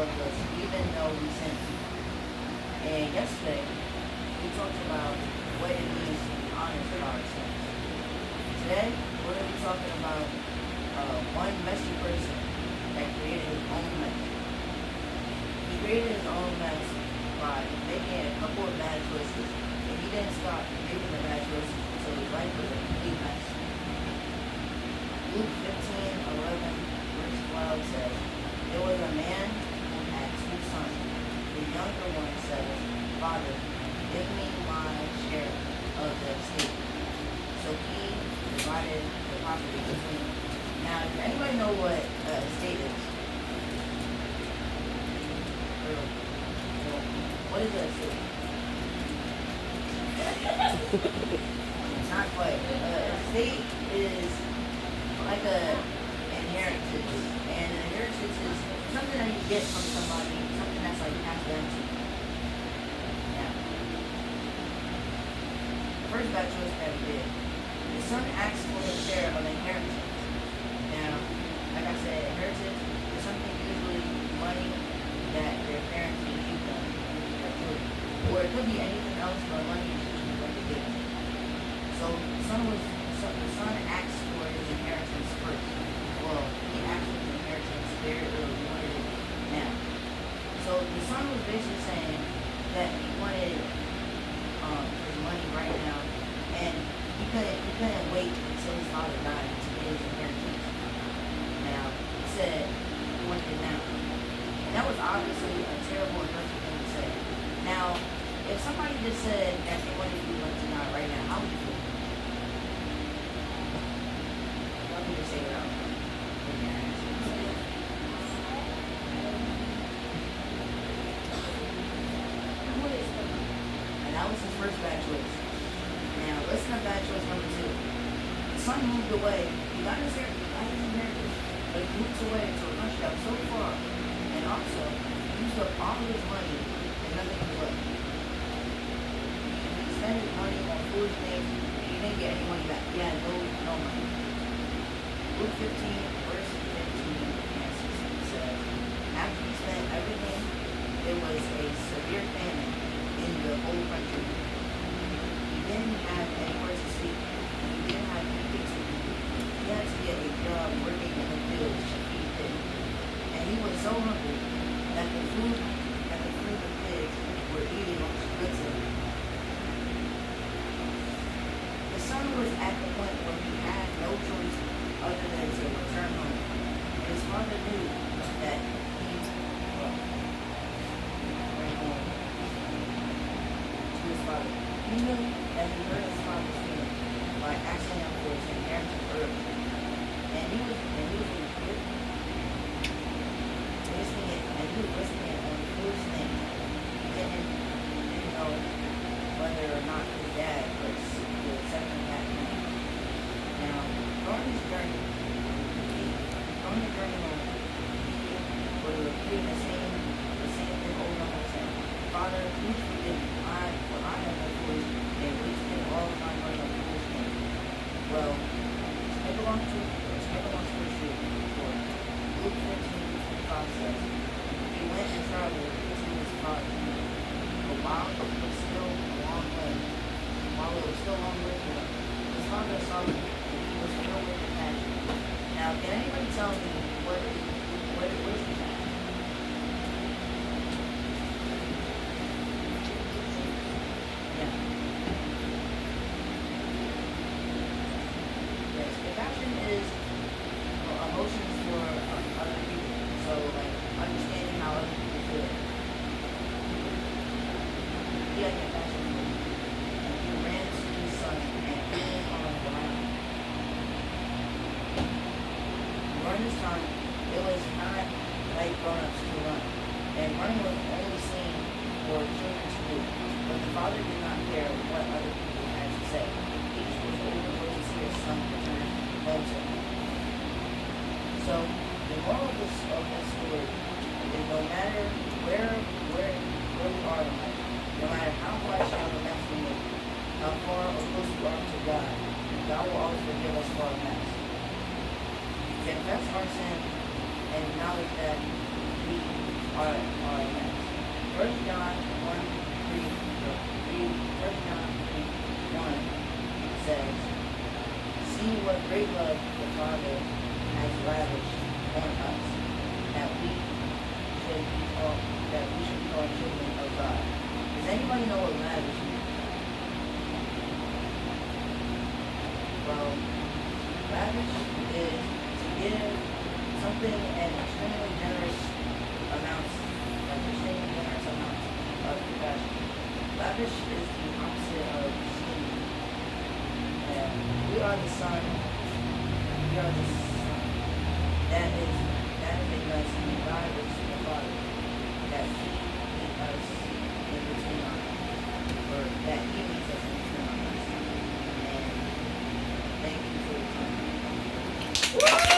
loves us even though we sin. And yesterday, we talked about what it means to be honest with our sins. Today, we're going to be talking about one messy person that created his own mess. He created his own mess by making a couple of bad choices, and he didn't stop making the bad choices until his life was a complete mess. Luke 15:11, verse 12 says, "There was a man who had two sons. The younger one said, 'Father, give me my share of the estate.' So he divided the property between them." Now, does anybody know what estate is? What is an estate? Not quite. Estate is like a inheritance, and an inheritance is something that you get from somebody, something that's like passed down to you. Now, the first bad choice that we did, the son asks for his share of inheritance. Now, like I said, inheritance is something usually money that their parents leave them to their children, or it could be anything else, but money is usually what they give them. So the son asked for his inheritance first. Well, he asked for his inheritance very early. He wanted it now. So the son was basically saying that he wanted his money right now, and he couldn't wait until his father died to get his inheritance. Now, he said he wanted it now. And that was obviously a terrible and hurtful thing to say. Now, if somebody just said that they wanted you to die right now, how would you feel? Let me just say it out. And that was his first bad choice. Now, listen to bad choice number 2. The son moved away. He got his inheritance, but he moved away to a country that was so far. And also, he used up all of his money and nothing was left. He spent his money on foolish things, and he didn't get any money back. He had no money. Luke 15, verse 15 and 16 says, "After he spent everything, there was a severe famine in the whole country. He didn't have anywhere to sleep, and he didn't have anything to eat. He had to get a job working in the fields to feed pigs. And he was so hungry that the food the pigs were eating was good to him." The son was at the point where he had no choice other than to return home. And his father knew that he ran home to his father. He knew that he hurt his father's feelings by asking him for his inheritance early. And he was listening on foolish things. He didn't know whether or not his dad would accept him that night. Now, during his journey home, he would repeat the same thing over and over again. "Father, please forgive me, for I have been foolish and wasted all of my money on foolish things." Well, to make a long story short, Luke 15:25 says, "He went and traveled to his father. But while it was still a long way for him, his father saw him, and he was filled with compassion." Now, can anybody tell me what is compassion? Yeah. Yes, compassion is emotions for other people. So, like, understanding how other people feel. He had compassion for him. And he ran to his son and put his arms around him. During this time, it was not like grown-ups to run. And running was only seen for children to do. But the father did not care what other people had to say. Each was overjoyed to see his son return home to him. So, the moral of this story is no matter where you are in life, no matter how much of a mess we make, how far or close we are to God, God will always forgive us for our mess. Confess our sin and acknowledge that we are next. First John 1, 3, First John 3, 1 says, see what great love the Father has lavished on us, that we should be called children of God. Does anybody know what lavish means? Well, lavish is to give something an extremely generous amounts, like extremely generous amounts of compassion. Lavish is the opposite of stingy. And we are the son, we are the